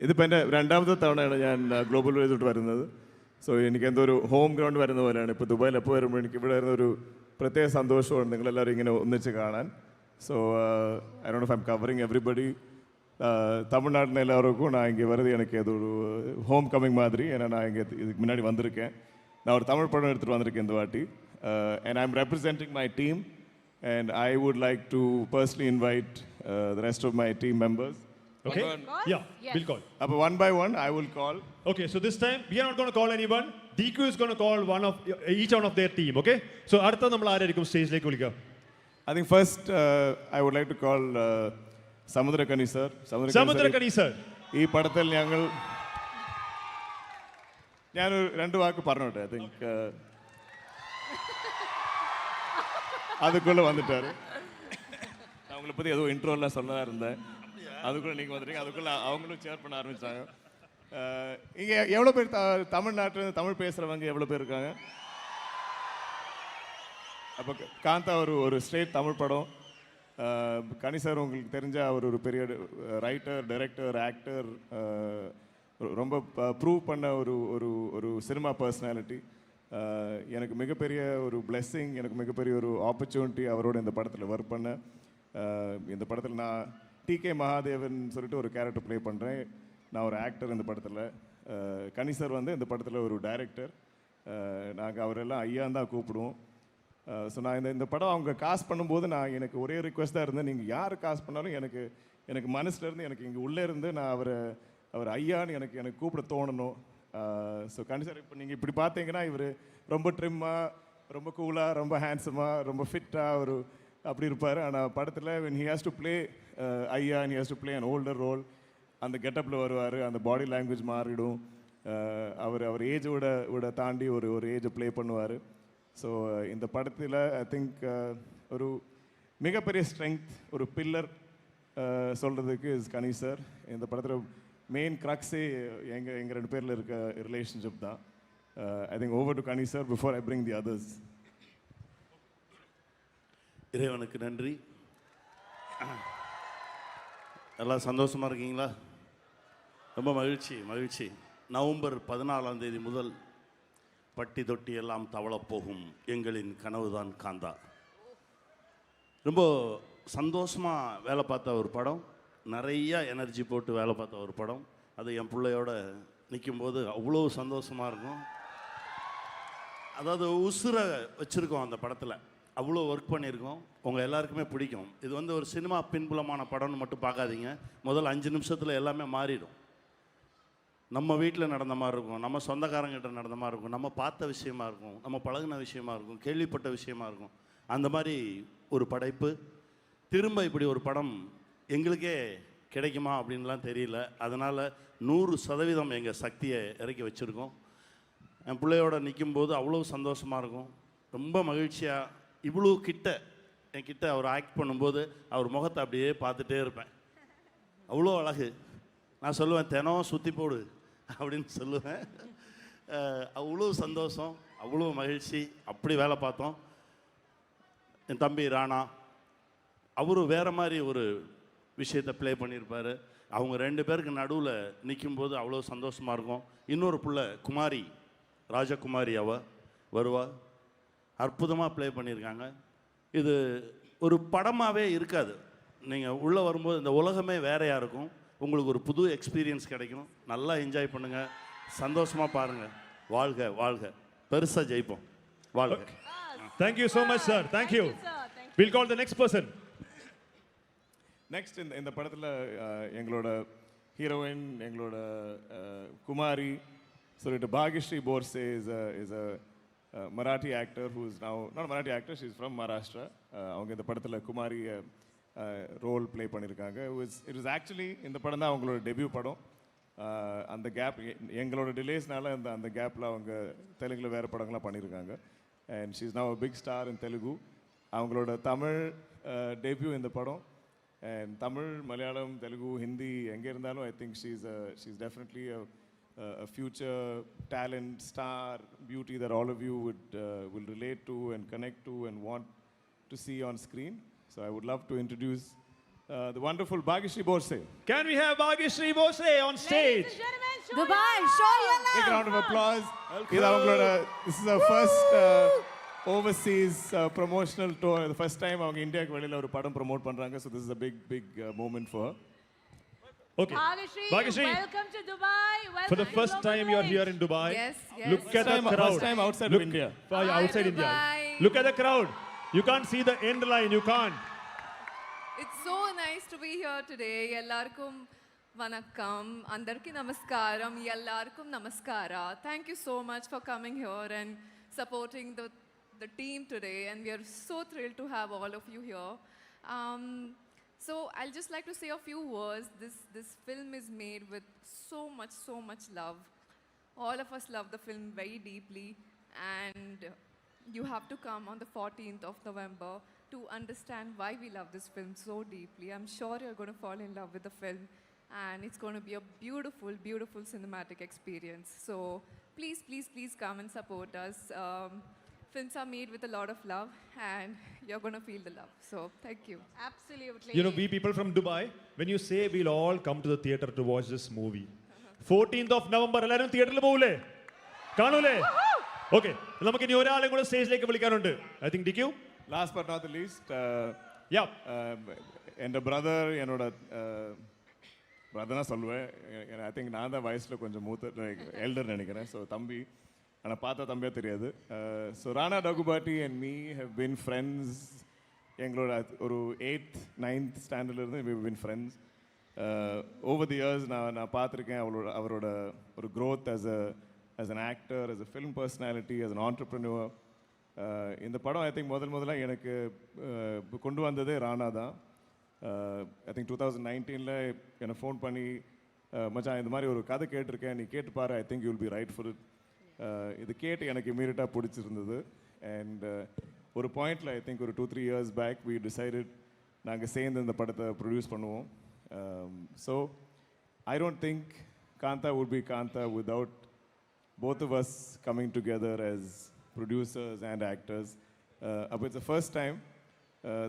ഇതിപ്പോൾ എൻ്റെ രണ്ടാമത്തെ തവണയാണ് ഞാൻ ഗ്ലോബൽ വേദിലോട്ട് വരുന്നത്. സോ എനിക്ക് എന്തോ ഒരു ഹോം ഗ്രൗണ്ട് വരുന്ന പോലെയാണ്. ഇപ്പോൾ ദുബായിൽ എപ്പോൾ വരുമ്പോൾ എനിക്ക് ഇവിടെ വരുന്ന ഒരു പ്രത്യേക സന്തോഷമാണ് നിങ്ങളെല്ലാവരും ഇങ്ങനെ ഒന്നിച്ച് കാണാൻ. So I don't know if I M covering everybody. தமிழ்நாட்டில் எல்லாருக்கும் நான் இங்கே வருது எனக்கு அது ஒரு ஹோம் கம்மிங் மாதிரி. ஏன்னா நான் இங்கே இதுக்கு முன்னாடி வந்திருக்கேன். நான் ஒரு தமிழ் படம் எடுத்துகிட்டு வந்திருக்கேன் இந்த வாட்டி. And I am representing my team and I would like to personally invite the rest of my team members. Okay? Yeah, Yes. we'll call. One by one, I will call. Okay, so this time we are not going to call anyone. DQ is going to call each one of their team, okay? So അടുത്ത നമ്മൾ ആരായിരിക്കും സ്റ്റേജിലേക്ക് വിളിക്കുക? I think first I would like to call Samudrakani sir. Samuthirakani sir. ഈ പടത്തിൽ ഞാനൊരു രണ്ട് വാക്ക് പറഞ്ഞോട്ടെ. ഐ തിങ്ക് அதுக்குள்ளே வந்துட்டார். நான் உங்களை பற்றி ஏதோ இன்ட்ரோலாம் சொல்லதான் இருந்தேன். அதுக்குள்ளே நீங்கள் வந்துட்டீங்க. அதுக்குள்ளே அவங்களும் ஷேர் பண்ண ஆரம்பித்தாங்க. இங்கே எவ்வளோ பேர் தமிழ்நாட்டில் தமிழ் பேசுகிறவங்க எவ்வளோ பேர் இருக்காங்க? அப்போ காந்தா ஒரு ஸ்ட்ரெயிட் தமிழ் படம். கனி சார் உங்களுக்கு தெரிஞ்ச அவர் ஒரு பெரிய ரைட்டர், டைரக்டர், ஆக்டர், ரொம்ப ப்ரூவ் பண்ண ஒரு ஒரு ஒரு சினிமா பர்சனாலிட்டி. எனக்கு மிகப்பெரிய ஒரு பிளெஸ்ஸிங், எனக்கு மிகப்பெரிய ஒரு ஆப்பர்ச்சுனிட்டி அவரோட இந்த படத்தில் ஒர்க் பண்ண. இந்த படத்தில் நான் டிகே மகாதேவன் சொல்லிட்டு ஒரு கேரக்டர் ப்ளே பண்ணுறேன். நான் ஒரு ஆக்டர் இந்த படத்தில். கனி சார் இந்த படத்தில் ஒரு டைரக்டர். நாங்கள் அவரெல்லாம் ஐயான்னு தான் கூப்பிடுவோம். ஸோ நான் இந்த படம் அவங்க காஸ்ட் பண்ணும்போது எனக்கு ஒரே ரிக்வெஸ்ட் தான் இருந்தேன். நீங்கள் யார் காஸ்ட் பண்ணாலும் எனக்கு மனசுலேருந்து எனக்கு இங்கே உள்ளே இருந்து நான் அவர் ஐயான்னு எனக்கு கூப்பிட தோணணும். ஸோ கனி சார் இப்போ நீங்கள் இப்படி பார்த்தீங்கன்னா இவர் ரொம்ப ட்ரிம்மாக, ரொம்ப கூலாக, ரொம்ப ஹேண்ட்ஸமாக, ரொம்ப ஃபிட்டாக அப்படி இருப்பார். ஆனால் படத்தில் when he has to play ஐயா and he has to play an older role, அந்த கெட்டப்பில் வருவார். அந்த பாடி லாங்குவேஜ் மாறிடும். அவர் ஏஜோட தாண்டி ஒரு ஏஜை ப்ளே பண்ணுவார். ஸோ இந்த படத்தில் ஐ திங்க் ஒரு மிகப்பெரிய ஸ்ட்ரெங்க், ஒரு பில்லர் சொல்கிறதுக்கு இஸ் கனி சார். இந்த படத்தில் மெயின் க்ரக்ஸே எங்கள் ரெண்டு பேரில் இருக்க ரிலேஷன்ஷிப் தான். I think over to Ghani sir before I bring the others. இறைவனுக்கு நன்றி. எல்லாம் சந்தோஷமாக இருக்கீங்களா? ரொம்ப மகிழ்ச்சி. நவம்பர் 14 முதல் பட்டி தொட்டி எல்லாம் தவளப்போகும் எங்களின் கனவுதான் காந்தா. ரொம்ப சந்தோஷமாக வேலை பார்த்த ஒரு படம், நிறைய எனர்ஜி போட்டு வேலை பார்த்த ஒரு படம். அது என் பிள்ளையோட நிற்கும்போது அவ்வளோ சந்தோஷமாக இருக்கும். அதாவது உசுரை வச்சுருக்கோம் அந்த படத்தில், அவ்வளோ ஒர்க் பண்ணியிருக்கோம். உங்கள் எல்லாருக்குமே பிடிக்கும். இது ஒரு சினிமா பின்புலமான படம்னு மட்டும் பார்க்காதீங்க. முதல் 5 நிமிஷத்தில் எல்லாமே மாறிடும். நம்ம வீட்டில் நடந்த மாதிரி இருக்கும், நம்ம சொந்தக்காரங்கிட்ட நடந்த மாதிரி இருக்கும், நம்ம பார்த்த விஷயமா இருக்கும், நம்ம பழகின விஷயமா இருக்கும், கேள்விப்பட்ட விஷயமா இருக்கும். அந்த மாதிரி ஒரு படைப்பு. திரும்ப இப்படி ஒரு படம் எங்களுக்கே கிடைக்குமா அப்படின்லாம் தெரியல. அதனால் 100% எங்கள் சக்தியை இறக்கி வச்சுருக்கோம். என் பிள்ளையோட நிற்கும்போது அவ்வளோ சந்தோஷமாக இருக்கும், ரொம்ப மகிழ்ச்சியாக. இவ்வளோ என்கிட்ட அவர் ஆக்ட் பண்ணும்போது அவர் முகத்தை அப்படியே பார்த்துட்டே இருப்பேன். அவ்வளோ அழகு. நான் சொல்லுவேன், தினம் சுற்றி போடு அப்படின்னு சொல்லுவேன். அவ்வளோ சந்தோஷம், அவ்வளோ மகிழ்ச்சி. அப்படி வேலை பார்த்தோம். என் தம்பி ராணா, அவரும் வேறு மாதிரி ஒரு விஷயத்தை ப்ளே பண்ணியிருப்பார். அவங்க 2 பேருக்கு நடுவில் நிற்கும்போது அவ்வளோ சந்தோஷமாக இருக்கும். இன்னொரு புள்ள குமாரி, ராஜகுமாரி, வருவா, அற்புதமாக ப்ளே பண்ணியிருக்காங்க. இது ஒரு படமாகவே இருக்காது. நீங்கள் உள்ளே வரும்போது இந்த உலகமே வேறையாக இருக்கும். உங்களுக்கு ஒரு புது எக்ஸ்பீரியன்ஸ் கிடைக்கும். நல்லா என்ஜாய் பண்ணுங்கள், சந்தோஷமாக பாருங்கள். வாழ்க, பெருசாக ஜெயிப்போம். வாழ்க. Thank you so much sir. Thank you. We'll call the next person. Next இந்த படத்தில் எங்களோட ஹீரோயின், எங்களோட குமாரி சொல்லிட்டு Bhagyashri Borse is a Marathi actor who is now not Marathi actor, she is from Maharashtra. அவங்க இந்த படத்தில் குமாரி ரோல் ப்ளே பண்ணியிருக்காங்க. இட் இஸ் ஆக்சுவலி இந்த படம் தான் அவங்களோட டெபியூ படம். அந்த கேப் எங்களோட டிலேஸ்னால அந்த கேப்பில் அவங்க தெலுங்கில் வேறு படங்கள்லாம் பண்ணியிருக்காங்க. And she is now a big star in Telugu. அவங்களோட தமிழ் டெபியூ இந்த படம். அண்ட் தமிழ், மலையாளம், தெலுங்கு, ஹிந்தி எங்கே இருந்தாலும் I think she is definitely a future talent, star, beauty that all of you will relate to and connect to and want to see on screen. So I would love to introduce the wonderful Bhagyashree Borse. Can we have Bhagyashree Bose on Ladies stage? and gentlemen, show Dubai, your show your love. Big love. round of applause. This is our first overseas promotional tour. The first time அவங்க இந்தியாக்கு வெளியில ஒரு படம் promote பண்றாங்க. So this is a big moment for her. Okay. Bhagyashree, Bhagyashree, welcome to Dubai. Welcome for the to first Global time you are here Village. in Dubai. Yes, yes. Look at the crowd. First time outside Look, of India. Hi, outside India. Dubai. Look at the crowd. You can't see the end line. You can't. It's so nice to be here today. Ellarkum vanakkam, andarki namaskaram, ellarkum namaskara. Thank you so much for coming here and supporting the team today. And we are so thrilled to have all of you here. So I'll just like to say a few words. This film is made with so much love. All of us love the film very deeply, and you have to come on the 14th of November to understand why we love this film so deeply. I'm sure you're going to fall in love with the film, and it's going to be a beautiful cinematic experience. So please come and support us. Films are made with a lot of love, and you're going to feel the love. So thank you. Absolutely. You know, we people from Dubai, when you say we'll all come to the theater to watch this movie, 14th of November, എല്ലാവരും തിയേറ്ററിൽ പോകൂലേ കാണൂലേ okay നമുക്ക് ഇനി ഒരാളെ കൂടെ സ്റ്റേജിലേക്ക് വിളിക്കാനുണ്ട് I think DQ Last but not the least, yeah என்னோட brother என்னோட பிரதர்னா சொல்லுவேன் ஐ திங்க் நான் தான் வயசில் கொஞ்சம் மூத்த எல்டர் நினைக்கிறேன் ஸோ தம்பி ஆனால் பார்த்தா தம்பியாக தெரியாது so Rana Daggubati and me have been friends எங்களோட ஒரு 8th 9th ஸ்டாண்டர்ட்லேருந்து we been friends over the years நான் பார்த்துருக்கேன் அவரோட ஒரு growth as an actor, as a film personality, as an entrepreneur. இந்த படம் ஐ திங்க் முதலாக எனக்கு கொண்டு வந்ததே ராணா தான் ஐ திங்க் 2019 என்னை ஃபோன் பண்ணி மச்சான் இந்த மாதிரி ஒரு கதை கேட்டிருக்கேன் நீ கேட்டு பாரு I think you will be right for it இது கேட்டு எனக்கு இமீடியட்டாக பிடிச்சிருந்தது அண்ட் ஒரு பாயிண்டில் ஐ திங்க் ஒரு 2-3 years பேக் we decided நாங்கள் சேர்ந்து இந்த படத்தை ப்ரொடியூஸ் பண்ணுவோம் so I don't think Kaantha would be Kaantha without both of us coming together as producers and actors. It's the first time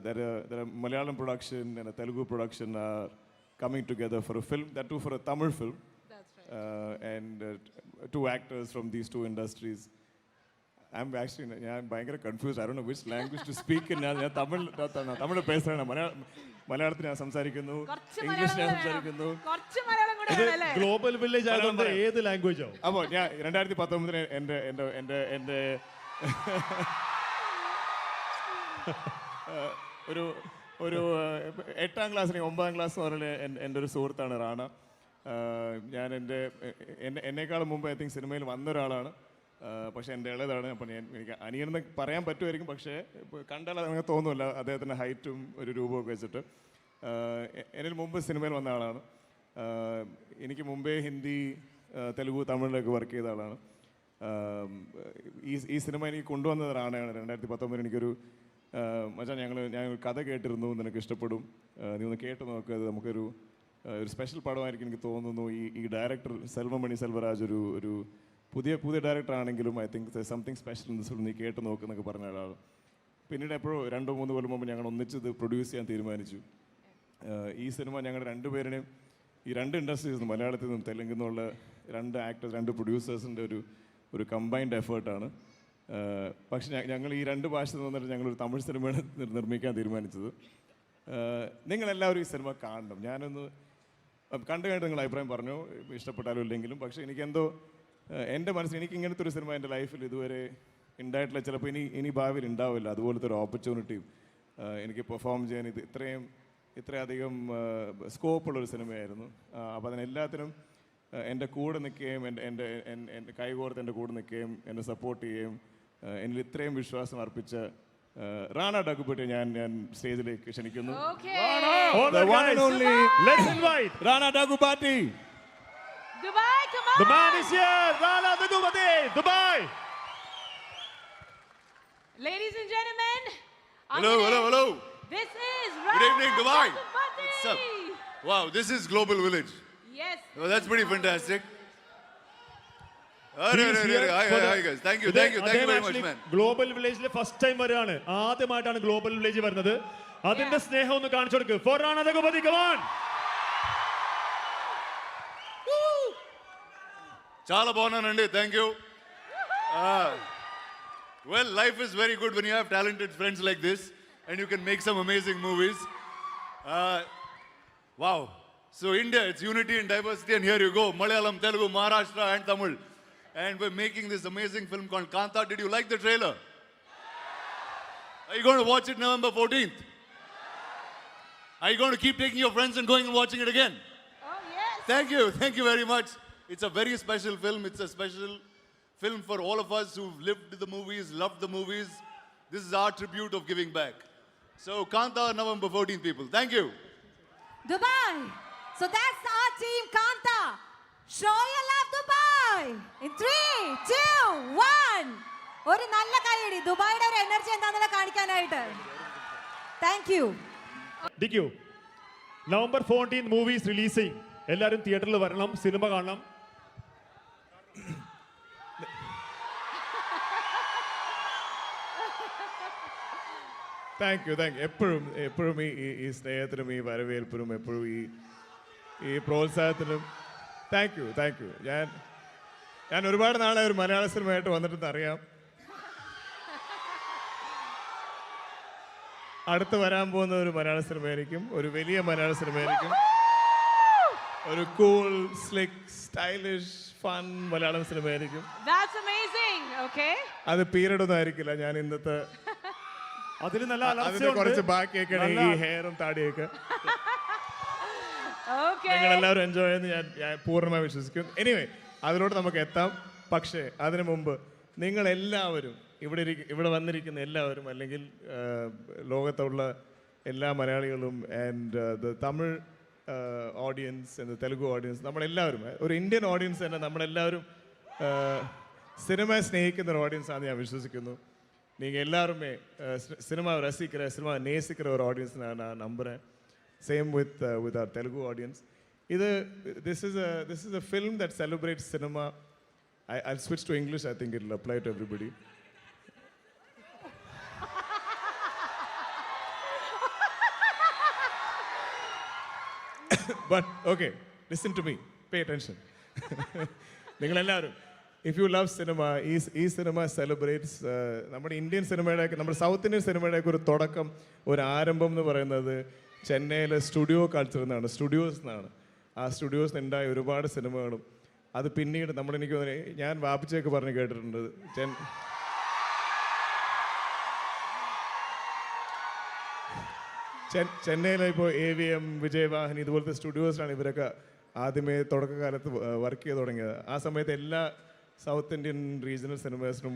that a Malayalam production and a Telugu production are coming together for a film, that too for a Tamil film. That's right. And two actors from these two industries. I'm bangara confused. I don't know which language to speak in. ഞാൻ തമിഴ് പേசுறேன் മലയാളത്തിൽ ഞാൻ സംസാരിക്കുന്നു English ഞാൻ സംസാരിക്കുന്നു കുറച്ച് മലയാളം കൂടെ ഇത് വേണമല്ലേ? ഗ്ലോബൽ വില്ലേജ് ആയതുകൊണ്ട് ഏത് ലാംഗ്വേജ് ആവും അപ്പോൾ ഞാൻ 2019 എൻ്റെ ഒരു 8ാം ക്ലാസ് 9ാം ക്ലാസ് മുതൽ എൻ്റെ ഒരു സുഹൃത്താണ് റാണ ഞാൻ എന്നേക്കാളും മുമ്പ് ഐ തിങ്ക് സിനിമയിൽ വന്നൊരാളാണ് പക്ഷേ എൻ്റെ ഇളയതാണ് അപ്പോൾ എനിക്ക് അനിയനെന്ന് പറയാൻ പറ്റുമായിരിക്കും പക്ഷേ കണ്ടാൽ അതങ്ങനെ തോന്നുന്നില്ല അദ്ദേഹത്തിൻ്റെ ഹൈറ്റും ഒരു രൂപമൊക്കെ വെച്ചിട്ട് എന്നിൽ മുമ്പ് സിനിമയിൽ വന്ന ആളാണ് എനിക്ക് മുമ്പേ ഹിന്ദി തെലുഗു തമിഴിലൊക്കെ വർക്ക് ചെയ്ത ആളാണ് ഈ സിനിമ എനിക്ക് കൊണ്ടുവന്നത് റാണയാണ് 2019 എനിക്കൊരു മച്ചാൻ ഞാൻ ഒരു കഥ കേട്ടിരുന്നു നിനക്ക് ഇഷ്ടപ്പെടും നീ ഒന്ന് കേട്ട് നോക്ക് അത് നമുക്കൊരു സ്പെഷ്യൽ പടമായിരിക്കും എനിക്ക് തോന്നുന്നു ഈ ഡയറക്ടർ സെൽവമണി സെൽവരാജ് ഒരു പുതിയ ഡയറക്ടർ ആണെങ്കിലും I think something special in this film നീ കേട്ട് നോക്കുന്നൊക്കെ പറഞ്ഞ ഒരാൾ പിന്നീട് എപ്പോഴും 2-3 കൊല്ലം മുമ്പ് ഞങ്ങൾ ഒന്നിച്ചത് പ്രൊഡ്യൂസ് ചെയ്യാൻ തീരുമാനിച്ചു ഈ സിനിമ ഞങ്ങളുടെ രണ്ടുപേരുടെയും ഈ രണ്ട് ഇൻഡസ്ട്രീസ് മലയാളത്തിൽ നിന്നും തെലുങ്കിൽ നിന്നുള്ള 2 ആക്ടേഴ്സ് 2 പ്രൊഡ്യൂസേഴ്സിൻ്റെ ഒരു കമ്പൈൻഡ് എഫേർട്ടാണ് പക്ഷെ ഞങ്ങൾ ഈ 2 ഭാഷയിൽ നിന്നിട്ട് ഞങ്ങളൊരു തമിഴ് സിനിമയാണ് നിർമ്മിക്കാൻ തീരുമാനിച്ചത് നിങ്ങളെല്ലാവരും ഈ സിനിമ കാണണം ഞാനൊന്ന് കണ്ടു കഴിഞ്ഞിട്ട് നിങ്ങൾ അഭിപ്രായം പറഞ്ഞു ഇഷ്ടപ്പെട്ടാലും ഇല്ലെങ്കിലും പക്ഷേ എനിക്കെന്തോ എൻ്റെ മനസ്സിൽ എനിക്ക് ഇങ്ങനത്തെ ഒരു സിനിമ എൻ്റെ ലൈഫിൽ ഇതുവരെ ഉണ്ടായിട്ടില്ല ചിലപ്പോൾ ഇനി ഭാവിയിൽ ഉണ്ടാവില്ല അതുപോലത്തെ ഒരു ഓപ്പർച്യൂണിറ്റിയും എനിക്ക് പെർഫോം ചെയ്യാൻ ഇത്രയധികം സ്കോപ്പുള്ളൊരു സിനിമയായിരുന്നു അപ്പോൾ അതിനെല്ലാത്തിനും എൻ്റെ കൂടെ നിൽക്കുകയും എൻ്റെ കൈകോർത്ത് എൻ്റെ കൂടെ നിൽക്കുകയും എന്നെ സപ്പോർട്ട് ചെയ്യുകയും എന്നിൽ ഇത്രയും വിശ്വാസം അർപ്പിച്ച റാണ ഡഗുബാട്ടി ഞാൻ സ്റ്റേജിലേക്ക് ക്ഷണിക്കുന്നു The one and only. Let's invite Rana Daggubati. Dubai, come on. the man is here, Rana Dagubati, Dubai. Ladies and gentlemen. Hello. This is Good evening, Dubai. Dagubati. What's up? Wow, this is Global Village. Yes. Oh, that's pretty fantastic. He is here for the- Hi guys. Thank you ഇത് very much, അദ്ദേഹം man. actually global വില്ലേജിലെ first time വരെയാണ് ആദ്യമായിട്ടാണ് global village വരുന്നത് അതിന്റെ സ്നേഹം ഒന്ന് കാണിച്ചു കൊടുക്ക്. Farhana Raghupati, come on. Chala bagunnanandi. Thank you. Well, life is very good when you have talented friends like this and you can make some amazing movies. Wow. So India, it's unity and diversity, and here you go. Malayalam, Telugu, Maharashtra and Tamil. And we're making this amazing film called Kantha. Did you like the trailer? Are you going to watch it November 14th? Are you going to keep taking your friends and going and watching it again? Oh, yes. Thank you. Thank you very much. It's a very special film. It's a special film for all of us who've lived the movies, loved the movies. This is our tribute of giving back. So, Kantha, November 14th, people. Thank you. Dubai. So that's our team, Kantha. Show your love, Dubai. In 3, 2, 1. ഒരു നല്ല കൈയടി ദുബായിയുടെ ഒരു energy എന്താണെന്ന് കാണിക്കാനായിട്ട്. Thank you. DQ, November 14th movies releasing. എല്ലാവരും തിയേറ്ററിൽ വരണം, സിനിമ കാണണം. Thank you. എപ്പോഴും ഈ സ്നേഹത്തിനും ഈ വരവേൽപ്പിനും എപ്പോഴും ഈ പ്രോത്സാഹത്തിനും താങ്ക് യു. ഞാൻ ഒരുപാട് നാളെ ഒരു മലയാള സിനിമയായിട്ട് വന്നിട്ടെന്ന് അറിയാം. അടുത്ത് വരാൻ പോകുന്ന ഒരു മലയാള സിനിമയായിരിക്കും, ഒരു വലിയ മലയാള സിനിമയായിരിക്കും, ഒരു cool, slick, stylish, fun Malayalam സിനിമയായിരിക്കും. That's amazing. Okay. അത് പീരീഡ് ഒന്നും ആയിരിക്കില്ല. ഞാൻ ഇന്നത്തെ അതിന് നല്ല അതിന്റെ കുറച്ച് ബാക്കിയൊക്കെ ഈ ഹെയറും താടിയൊക്കെ Okay. നിങ്ങൾ എല്ലാവരും എൻജോയ് ചെയ്യുന്ന ഞാൻ പൂർണ്ണമായി വിശ്വസിക്കുന്നു. എനിവേ, അതിലോട്ട് നമുക്ക് എത്താം. പക്ഷേ അതിനു മുമ്പ് നിങ്ങൾ എല്ലാവരും ഇവിടെ വന്നിരിക്കുന്ന എല്ലാവരും, അല്ലെങ്കിൽ ലോകത്തുള്ള എല്ലാ മലയാളികളും and the Tamil audience and the Telugu audience, നമ്മളെല്ലാവരും ഒരു ഇന്ത്യൻ ഓഡിയൻസ് തന്നെ, നമ്മളെല്ലാവരും സിനിമ സ്നേഹിക്കുന്ന ഒരു ഓഡിയൻസ് ആണെന്ന് ഞാൻ വിശ്വസിക്കുന്നു. நீங்கள் எல்லாருமே சினிமாவை ரசிக்கிற, சினிமா நேசிக்கிற ஒரு ஆடியன்ஸ் நான் நம்புகிறேன். Same with our Telugu audience. This is a film that celebrates cinema. I'll switch to English. I think it'll apply to everybody. But okay, listen to me. Pay attention. നിങ്ങൾ എല്ലാവരും, if you love cinema, ഈ cinema celebrates നമ്മുടെ Indian സിനിമയുടെ, നമ്മുടെ south Indian സിനിമയുടെ ഒരു തുടക്കം, ഒരു ആരംഭം എന്ന് പറയുന്നത് ചെന്നൈയിലെ സ്റ്റുഡിയോ കൾച്ചർ എന്നാണ്, സ്റ്റുഡിയോസ് എന്നാണ്. ആ സ്റ്റുഡിയോസ് ഉണ്ടായ ഒരുപാട് സിനിമകളും അത് പിന്നീട് എനിക്ക് തോന്നുന്നു, ഞാൻ വാപ്പിച്ചൊക്കെ പറഞ്ഞ് കേട്ടിട്ടുണ്ട്, ചെന്നൈയിലെ ഇപ്പോൾ AVM, വിജയവാഹിനി ഇതുപോലത്തെ സ്റ്റുഡിയോസിലാണ് ഇവരൊക്കെ ആദ്യമേ തുടക്കകാലത്ത് വർക്ക് ചെയ്ത് തുടങ്ങിയത്. ആ സമയത്ത് എല്ലാ സൗത്ത് ഇന്ത്യൻ റീജിയണൽ സിനിമേഴ്സിനും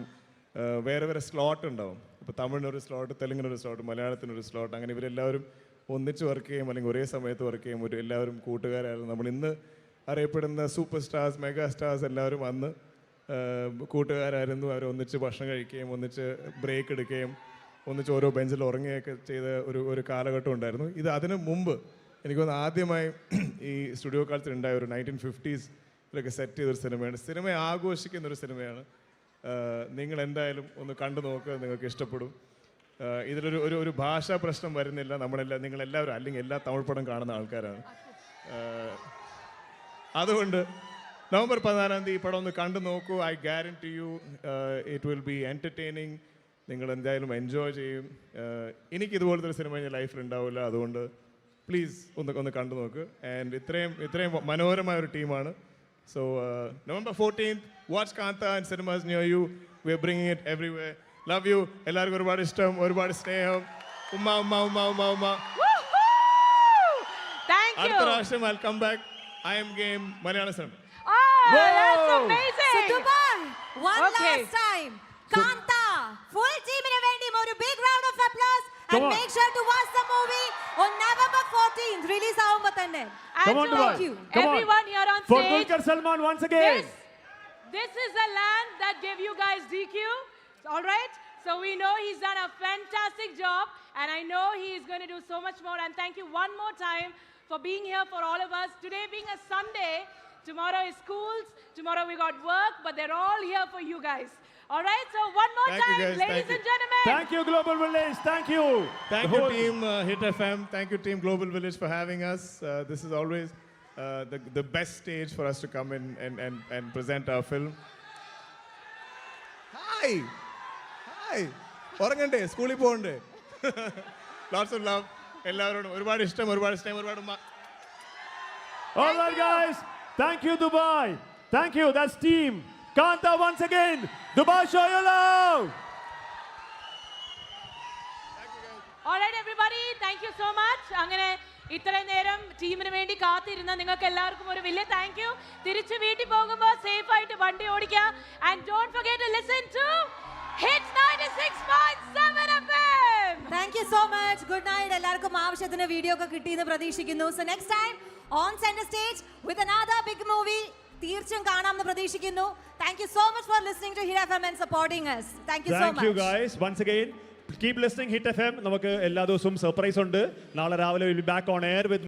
വേറെ സ്ലോട്ട് ഉണ്ടാവും. ഇപ്പോൾ തമിഴിനൊരു സ്ലോട്ട്, തെലുങ്കിനൊരു സ്ലോട്ട്, മലയാളത്തിനൊരു സ്ലോട്ട്, അങ്ങനെ ഇവരെല്ലാവരും ഒന്നിച്ച് വർക്ക് ചെയ്യും, അല്ലെങ്കിൽ ഒരേ സമയത്ത് വർക്ക് ചെയ്യും. എല്ലാവരും കൂട്ടുകാരായിരുന്നു. നമ്മൾ ഇന്ന് അറിയപ്പെടുന്ന സൂപ്പർ സ്റ്റാർസ്, മെഗാ സ്റ്റാർസ് എല്ലാവരും അന്ന് കൂട്ടുകാരായിരുന്നു. അവർ ഒന്നിച്ച് ഭക്ഷണം കഴിക്കുകയും ഒന്നിച്ച് ബ്രേക്ക് എടുക്കുകയും ഒന്നിച്ച് ഓരോ ബെഞ്ചിൽ ഉറങ്ങുകയൊക്കെ ചെയ്ത ഒരു കാലഘട്ടം ഉണ്ടായിരുന്നു. ഇത് അതിനു മുമ്പ് എനിക്ക് തോന്നുന്നു ആദ്യമായി ഈ സ്റ്റുഡിയോ കാലത്തിൽ ഉണ്ടായ ഒരു 1950s സെറ്റ് ചെയ്തൊരു സിനിമയാണ്. സിനിമയെ ആഘോഷിക്കുന്ന ഒരു സിനിമയാണ്. നിങ്ങൾ എന്തായാലും ഒന്ന് കണ്ടു നോക്കുക, നിങ്ങൾക്ക് ഇഷ്ടപ്പെടും. ഇതിലൊരു ഭാഷാ പ്രശ്നം വരുന്നില്ല. നിങ്ങളെല്ലാവരും അല്ലെങ്കിൽ എല്ലാ തമിഴ് പടം കാണുന്ന ആൾക്കാരാണ്. അതുകൊണ്ട് നവംബർ 14 ഈ പടം ഒന്ന് കണ്ടു നോക്കൂ. I guarantee you it will be entertaining. നിങ്ങൾ എന്തായാലും എൻജോയ് ചെയ്യും. എനിക്ക് ഇതുപോലത്തെ ഒരു സിനിമ ഞാൻ ലൈഫിൽ ഉണ്ടാവില്ല. അതുകൊണ്ട് പ്ലീസ് ഒന്ന് കണ്ടു നോക്ക്. ആൻഡ് ഇത്രയും മനോഹരമായ ഒരു ടീമാണ്. So November 14th, watch Kantha in cinemas near you. We're bringing it everywhere. Love you. എല്ലാവർക്കും ഒരുപാട് ഇഷ്ടം, ഒരുപാട് സ്നേഹം. ഉമ്മ ഉമ്മ ഉമ്മ ഉമ്മ ഉമ്മ. Thank you. അടുത്ത പ്രാവശ്യം I'll come back. I am game Malayala cinema. Oh, that's amazing. So Dubai, one Okay. last time. Kantha, full teamന് വേണ്ടി ഒരു big round of applause. And Come on. make sure to watch the movie on November 14th. Release ആവുമ്പോ തന്നെ. And Come on, so, Dubai. Thank you. Come on. everyone here on For stage, Dulquer Salman once again. this is the land that gave you guys DQ. All right? So we know he's done a fantastic job, and I know he is going to do so much more. And thank you one more time for being here for all of us. Today being a Sunday, tomorrow is schools, tomorrow we got work, but they're all here for you guys. All right, so one more Thank you, time, guys. ladies Thank you. and gentlemen. Thank you, Global Village. Thank you. Thank The you, whole- Team Hit FM. Thank you, Team Global Village, for having us. This is always the best stage for us to come in and present our film. Hi! Hi! ഉറങ്ങണ്ടേ സ്കൂളിൽ പോകണ്ടേ lots of love എല്ലാവരോടും ഒരുപാട് ഇഷ്ടം ഒരുപാട് സ്നേഹം ഒരുപാട് All right, guys. Thank you, Dubai. Thank you. That's Team Kanta once again. Dubai, show your love. All right, everybody, thank you so much. അങ്ങനെ ഇത്രയും നേരം ടീമിന് വേണ്ടി കാത്തിരുന്ന നിങ്ങൾക്ക് എല്ലാവർക്കും ഒരു വലിയ താങ്ക് യു. തിരിച്ച് വീട്ടിൽ പോകുമ്പോൾ സേഫ് ആയിട്ട് വണ്ടി ഓടിക്കുക. And don't forget to listen to Hits 96.7 FM. Thank you so much. Good night. എല്ലാവർക്കും ആവശ്യത്തിന് വീഡിയോ ഒക്കെ കിട്ടിയെന്ന് പ്രതീക്ഷിക്കുന്നു. So next time on centre stage with another big movie തീർച്ചയായും കാണാമെന്ന് പ്രതീക്ഷിക്കുന്നു. Thank you so much for listening to hit FM and supporting us. Thank you so Thank you, much. guys. Once again, keep listening Hit FM. നമുക്ക് എല്ലാ ദിവസവും surprise ഉണ്ട്. നാളെ രാവിലെ will be back on air with